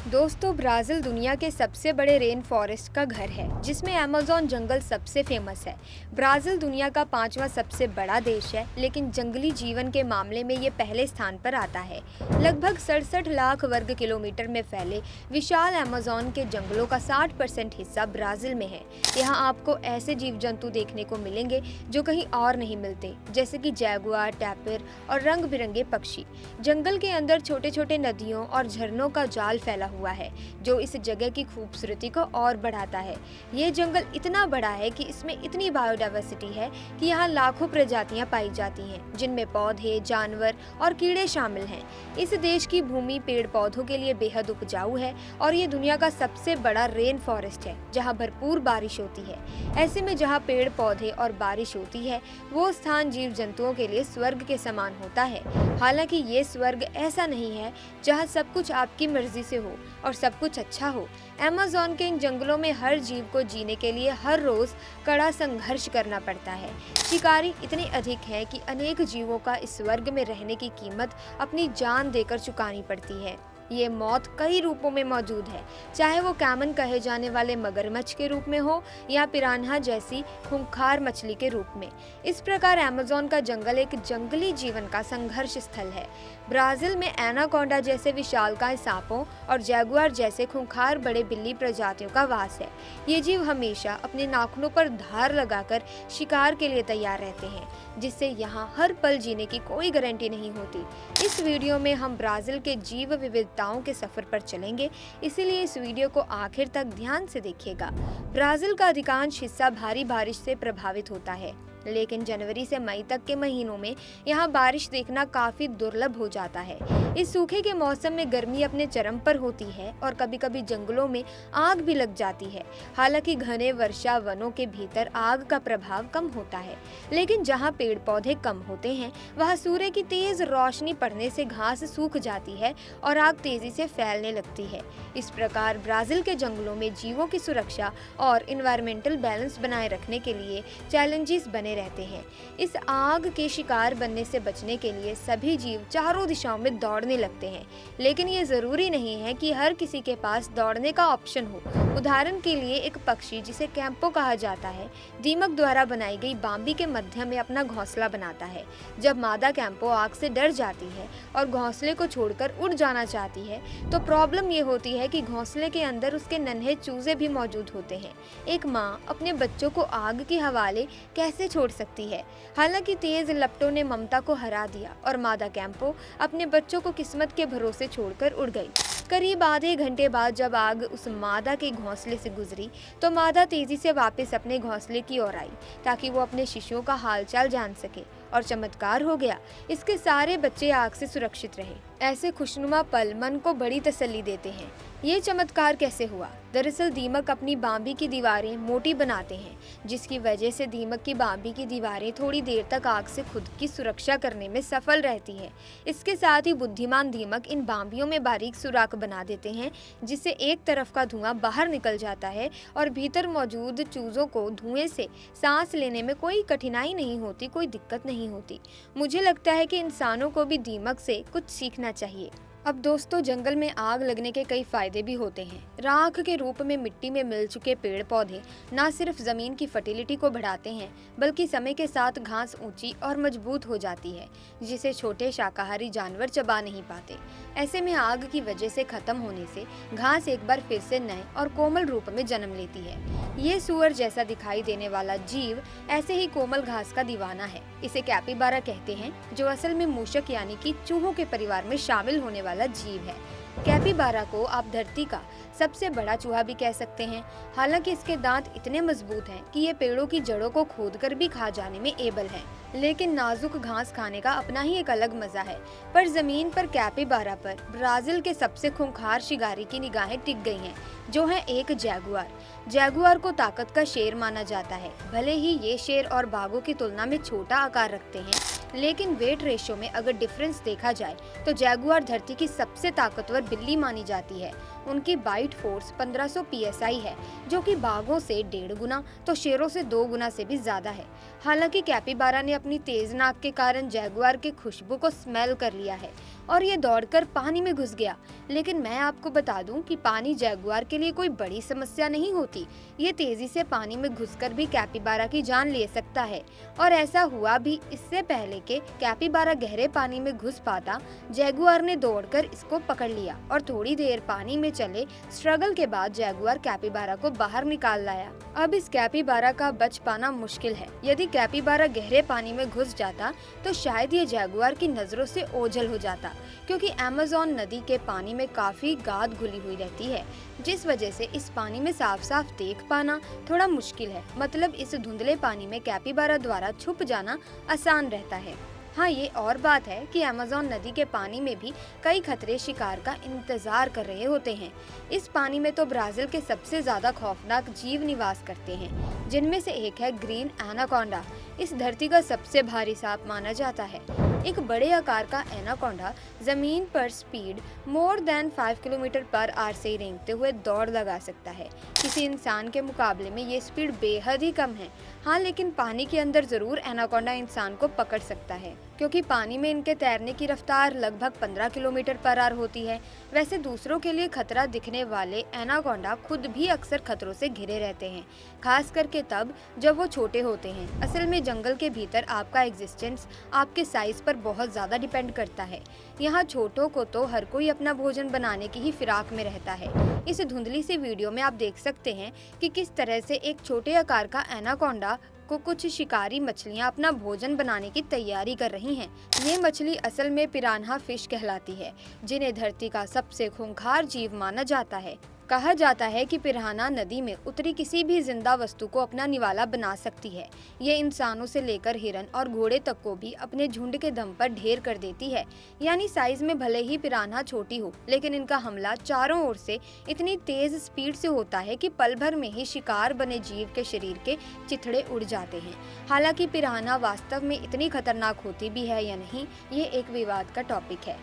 दोस्तों, ब्राज़ील दुनिया के सबसे बड़े रेन फॉरेस्ट का घर है, जिसमें अमेज़न जंगल सबसे फेमस है। ब्राज़ील दुनिया का 5वां सबसे बड़ा देश है, लेकिन जंगली जीवन के मामले में ये पहले स्थान पर आता है। लगभग 67 लाख वर्ग किलोमीटर में फैले विशाल अमेज़न के जंगलों का 60% हिस्सा ब्राज़ील में है। यहाँ आपको ऐसे जीव जंतु देखने को मिलेंगे जो कहीं और नहीं मिलते, जैसे कि जैगुआर, टैपिर और रंग बिरंगे पक्षी। जंगल के अंदर छोटे छोटे नदियों और झरनों का जाल फैला हुआ है, जो इस जगह की खूबसूरती को और बढ़ाता है। ये जंगल इतना बड़ा है कि इसमें इतनी बायोडायवर्सिटी है कि यहाँ लाखों प्रजातियां पाई जाती हैं, जिनमें पौधे, जानवर और कीड़े शामिल हैं। इस देश की भूमि पेड़ पौधों के लिए बेहद उपजाऊ है और ये दुनिया का सबसे बड़ा रेन फॉरेस्ट है, जहाँ भरपूर बारिश होती है। ऐसे में जहाँ पेड़ पौधे और बारिश होती है, वो स्थान जीव जंतुओं के लिए स्वर्ग के समान होता है। हालांकि ये स्वर्ग ऐसा नहीं है जहाँ सब कुछ आपकी मर्जी से हो और सब कुछ अच्छा हो। अमेज़न के इन जंगलों में हर जीव को जीने के लिए हर रोज कड़ा संघर्ष करना पड़ता है। शिकारी इतने अधिक हैं कि अनेक जीवों का इस स्वर्ग में रहने की कीमत अपनी जान देकर चुकानी पड़ती है। ये मौत कई रूपों में मौजूद है, चाहे वो कैमन कहे जाने वाले मगरमच्छ के रूप में हो या पिरान्हा जैसी खूंखार मछली के रूप में। इस प्रकार अमेज़न का जंगल एक जंगली जीवन का संघर्ष स्थल है। ब्राज़ील में एनाकोंडा जैसे विशालकाय सांपों और जैगुआर जैसे खूंखार बड़े बिल्ली प्रजातियों का वास है। ये जीव हमेशा अपने नाखूनों पर धार लगाकर शिकार के लिए तैयार रहते हैं, जिससे यहाँ हर पल जीने की कोई गारंटी नहीं होती। इस वीडियो में हम ब्राज़ील के जीव विविधताओं के सफर पर चलेंगे, इसीलिए इस वीडियो को आखिर तक ध्यान से देखिएगा। ब्राज़ील का अधिकांश हिस्सा भारी बारिश से प्रभावित होता है, लेकिन जनवरी से मई तक के महीनों में यहाँ बारिश देखना काफी दुर्लभ हो जाता है। इस सूखे के मौसम में गर्मी अपने चरम पर होती है और कभी कभी जंगलों में आग भी लग जाती है। हालांकि घने वर्षा वनों के भीतर आग का प्रभाव कम होता है, लेकिन जहाँ पेड़ पौधे कम होते हैं, वहाँ सूर्य की तेज रोशनी पड़ने से घास सूख जाती है और आग तेजी से फैलने लगती है। इस प्रकार ब्राज़ील के जंगलों में जीवों की सुरक्षा और इन्वायरमेंटल बैलेंस बनाए रखने के लिए चैलेंजेस बने रहते हैं। इस आग के शिकार बनने से बचने के लिए सभी जीव चारों दिशाओं में दौड़ने लगते हैं, लेकिन ये जरूरी नहीं है कि हर किसी के पास दौड़ने का ऑप्शन हो। उदाहरण के लिए एक पक्षी जिसे कैंपो कहा जाता है, दीमक द्वारा बनाई गई बाम्बी के मध्य में अपना घोंसला बनाता है। जब मादा कैंपो आग से डर जाती है और घोंसले को छोड़कर उड़ जाना चाहती है, तो प्रॉब्लम ये होती है कि घोंसले के अंदर उसके नन्हे चूजे भी मौजूद होते हैं। एक माँ अपने बच्चों को आग के हवाले कैसे छोड़ सकती है? हालांकि तेज लपटों ने ममता को हरा दिया और मादा कैंपो अपने बच्चों को किस्मत के भरोसे छोड़कर उड़ गई। करीब आधे घंटे बाद जब आग उस मादा के घोंसले से गुजरी, तो मादा तेजी से वापस अपने घोंसले की ओर आई ताकि वो अपने शिशुओं का हालचाल जान सके, और चमत्कार हो गया, इसके सारे बच्चे आग से सुरक्षित रहे। ऐसे खुशनुमा पल मन को बड़ी तसल्ली देते हैं। ये चमत्कार कैसे हुआ? दरअसल दीमक अपनी बाम्बी की दीवारें मोटी बनाते हैं, जिसकी वजह से दीमक की बाम्बी की दीवारें थोड़ी देर तक आग से खुद की सुरक्षा करने में सफल रहती हैं। इसके साथ ही बुद्धिमान दीमक इन बाम्बियों में बारीक सुराख बना देते हैं, जिससे एक तरफ का धुआं बाहर निकल जाता है और भीतर मौजूद चूजों को धुएं से सांस लेने में कोई कठिनाई नहीं होती, कोई दिक्कत नहीं होती। मुझे लगता है कि इंसानों को भी दीमक से कुछ सीखना चाहिए। अब दोस्तों, जंगल में आग लगने के कई फायदे भी होते हैं। राख के रूप में मिट्टी में मिल चुके पेड़ पौधे न सिर्फ जमीन की फर्टिलिटी को बढ़ाते हैं, बल्कि समय के साथ घास ऊंची और मजबूत हो जाती है, जिसे छोटे शाकाहारी जानवर चबा नहीं पाते। ऐसे में आग की वजह से खत्म होने से घास एक बार फिर से नए और कोमल रूप में जन्म लेती है। ये सुअर जैसा दिखाई देने वाला जीव ऐसे ही कोमल घास का दीवाना है। इसे कैपिबारा कहते हैं, जो असल में मूषक यानी कि चूहों के परिवार में शामिल होने वाला जीव है। कैपिबारा को आप धरती का सबसे बड़ा चूहा भी कह सकते हैं। हालांकि इसके दांत इतने मजबूत हैं कि ये पेड़ों की जड़ों को खोदकर भी खा जाने में एबल है, लेकिन नाजुक घास खाने का अपना ही एक अलग मजा है। पर जमीन पर कैपिबारा पर ब्राज़ील के सबसे खूंखार शिकारी की निगाहें टिक गई हैं, जो है एक जैगुआर। जैगुआर को ताकत का शेर माना जाता है। भले ही ये शेर और बाघों की तुलना में छोटा आकार रखते हैं, लेकिन वेट रेशियो में अगर डिफरेंस देखा जाए तो जैगुआर धरती की सबसे ताकतवर बिल्ली मानी जाती है। उनकी बाइट फोर्स 1500 psi है, जो कि बाघों से 1.5 गुना तो शेरों से 2 गुना से भी ज्यादा है। हालांकि कैपिबारा ने अपनी तेज नाक के कारण जैगुआर की खुशबू को स्मेल कर लिया है। और ये दौड़कर पानी में घुस गया। लेकिन मैं आपको बता दूं कि पानी जैगुआर के लिए कोई बड़ी समस्या नहीं होती। ये तेजी से पानी में घुसकर भी कैपिबारा की जान ले सकता है और ऐसा हुआ भी। इससे पहले कि कैपिबारा गहरे पानी में घुस पाता, जैगुआर ने दौड़कर इसको पकड़ लिया और थोड़ी देर पानी में चले स्ट्रगल के बाद जैगुआर कैपिबारा को बाहर निकाल लाया। अब इस कैपिबारा का बच पाना मुश्किल है। यदि कैपिबारा गहरे पानी में घुस जाता तो शायद ये जैगुआर की नजरों से ओझल हो जाता, क्योंकि अमेज़न नदी के पानी में काफी गाद घुली हुई रहती है, जिस वजह से इस पानी में साफ साफ देख पाना थोड़ा मुश्किल है। मतलब इस धुंधले पानी में कैपिबारा द्वारा छुप जाना आसान रहता है। हाँ, ये और बात है कि अमेज़न नदी के पानी में भी कई खतरे शिकार का इंतजार कर रहे होते हैं। इस पानी में तो ब्राजील के सबसे ज्यादा खौफनाक जीव निवास करते हैं, जिनमें से एक है ग्रीन एनाकोंडा। इस धरती का सबसे भारी सांप माना जाता है। एक बड़े आकार का एनाकोंडा जमीन पर speed more than 5 kilometre per hour से रेंगते हुए दौड़ लगा सकता है। किसी इंसान के मुकाबले में ये स्पीड बेहद ही कम है। हाँ, लेकिन पानी के अंदर जरूर एनाकोंडा इंसान को पकड़ सकता है, क्योंकि पानी में इनके तैरने की रफ्तार लगभग 15 किलोमीटर पर आवर होती है। वैसे दूसरों के लिए खतरा दिखने वाले एनाकोंडा खुद भी अक्सर खतरों से घिरे रहते हैं, खास करके तब जब वो छोटे होते हैं। असल में जंगल के भीतर आपका एग्जिस्टेंस आपके साइज पर बहुत ज्यादा डिपेंड करता है। यहाँ छोटों को तो हर कोई अपना भोजन बनाने की ही फिराक में रहता है। इस धुंधली सी वीडियो में आप देख सकते हैं कि किस तरह से एक छोटे आकार का एनाकोंडा को कुछ शिकारी मछलियां अपना भोजन बनाने की तैयारी कर रही हैं। ये मछली असल में पिरान्हा फिश कहलाती है, जिन्हें धरती का सबसे खूंखार जीव माना जाता है। कहा जाता है कि पिरान्हा नदी में उतरी किसी भी जिंदा वस्तु को अपना निवाला बना सकती है। ये इंसानों से लेकर हिरन और घोड़े तक को भी अपने झुंड के दम पर ढेर कर देती है। यानी साइज में भले ही पिरान्हा छोटी हो, लेकिन इनका हमला चारों ओर से इतनी तेज स्पीड से होता है कि पल भर में ही शिकार बने जीव के शरीर के चिथड़े उड़ जाते हैं। हालांकि पिरान्हा वास्तव में इतनी खतरनाक होती भी है या नहीं, ये एक विवाद का टॉपिक है।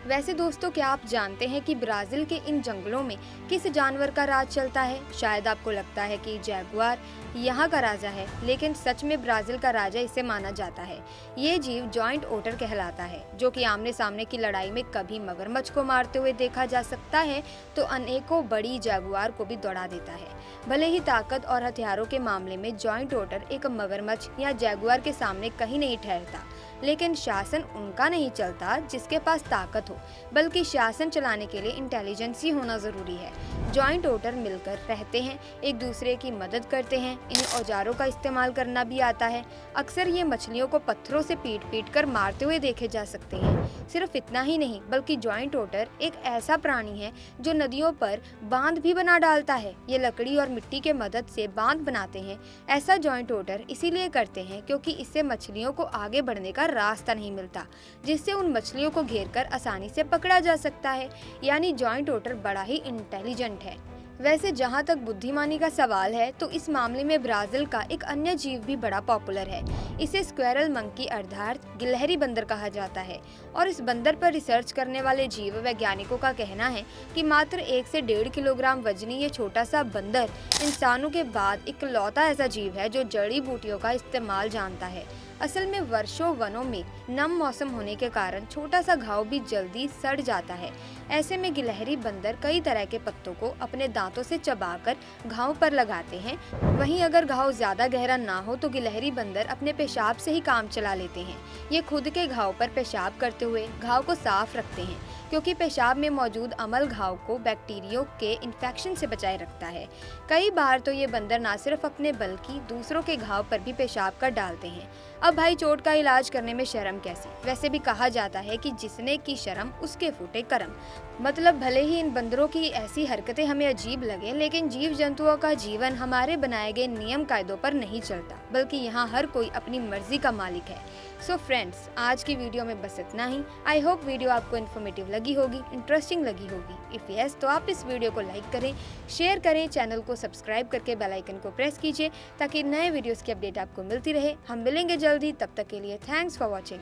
वैसे दोस्तों, क्या आप जानते हैं कि ब्राजील के इन जंगलों में किस जानवर का राज चलता है? शायद आपको लगता है कि जैगुआर यहाँ का राजा है, लेकिन सच में ब्राजील का राजा इसे माना जाता है। ये जीव जॉइंट ओटर कहलाता है, जो कि आमने सामने की लड़ाई में कभी मगरमच्छ को मारते हुए देखा जा सकता है तो अनेकों बड़ी जैगुआर को भी दौड़ा देता है। भले ही ताकत और हथियारों के मामले में जॉइंट ओटर एक मगरमच्छ या जैगुआर के सामने कहीं नहीं ठहरता, लेकिन शासन उनका नहीं चलता जिसके पास ताकत हो, बल्कि शासन चलाने के लिए इंटेलिजेंस ही होना जरूरी है। जॉइंट ओटर मिलकर रहते हैं, एक दूसरे की मदद करते हैं, इन्हें औजारों का इस्तेमाल करना भी आता है। अक्सर ये मछलियों को पत्थरों से पीट पीट कर मारते हुए देखे जा सकते हैं। सिर्फ इतना ही नहीं, बल्कि जॉइंट ओटर एक ऐसा प्राणी है जो नदियों पर बांध भी बना डालता है। ये लकड़ी और मिट्टी के मदद से बांध बनाते हैं। ऐसा जॉइंट ओटर इसीलिए करते हैं क्योंकि इससे मछलियों को आगे बढ़ने का रास्ता नहीं मिलता, जिससे उन मछलियों को घेरकर आसानी से पकड़ा जा सकता है। यानी जॉइंट ओटर बड़ा ही इंटेलिजेंट है। वैसे जहाँ तक बुद्धिमानी का सवाल है, तो इस मामले में ब्राजील का एक अन्य जीव भी बड़ा पॉपुलर है। इसे स्क्वेरल मंकी अर्थात गिलहरी बंदर कहा जाता है, और इस बंदर पर रिसर्च करने वाले जीव वैज्ञानिकों का कहना है कि मात्र 1 से 1.5 किलोग्राम वजनी ये छोटा सा बंदर इंसानों के बाद इकलौता ऐसा जीव है जो जड़ी बूटियों का इस्तेमाल जानता है। असल में वर्षों वनों में नम मौसम होने के कारण छोटा सा घाव भी जल्दी सड़ जाता है। ऐसे में गिलहरी बंदर कई तरह के पत्तों को अपने दांतों से चबाकर घाव पर लगाते हैं। वहीं अगर घाव ज्यादा गहरा ना हो तो गिलहरी बंदर अपने पेशाब से ही काम चला लेते हैं। ये खुद के घाव पर पेशाब करते हुए घाव को साफ रखते हैं, क्योंकि पेशाब में मौजूद अम्ल घाव को बैक्टीरियो के इन्फेक्शन से बचाए रखता है। कई बार तो ये बंदर न सिर्फ अपने बल्कि दूसरों के घाव पर भी पेशाब कर डालते हैं। अब भाई, चोट का इलाज करने में शर्म कैसी? वैसे भी कहा जाता है कि जिसने की शर्म उसके फूटे करम। मतलब भले ही इन बंदरों की ऐसी हरकतें हमें अजीब लगे, लेकिन जीव जंतुओं का जीवन हमारे बनाए गए नियम कायदों पर नहीं चलता, बल्कि यहाँ हर कोई अपनी मर्जी का मालिक है। सो फ्रेंड्स, आज की वीडियो में बस इतना ही। आई होप वीडियो आपको इन्फॉर्मेटिव लगी होगी, इंटरेस्टिंग लगी होगी। इफ यस, तो आप इस वीडियो को लाइक करें, शेयर करें, चैनल को सब्सक्राइब करके बेल आइकन को प्रेस कीजिए ताकि नए वीडियोस की अपडेट आपको मिलती रहे। हम मिलेंगे जल्दी, तब तक के लिए थैंक्स फॉर वॉचिंग।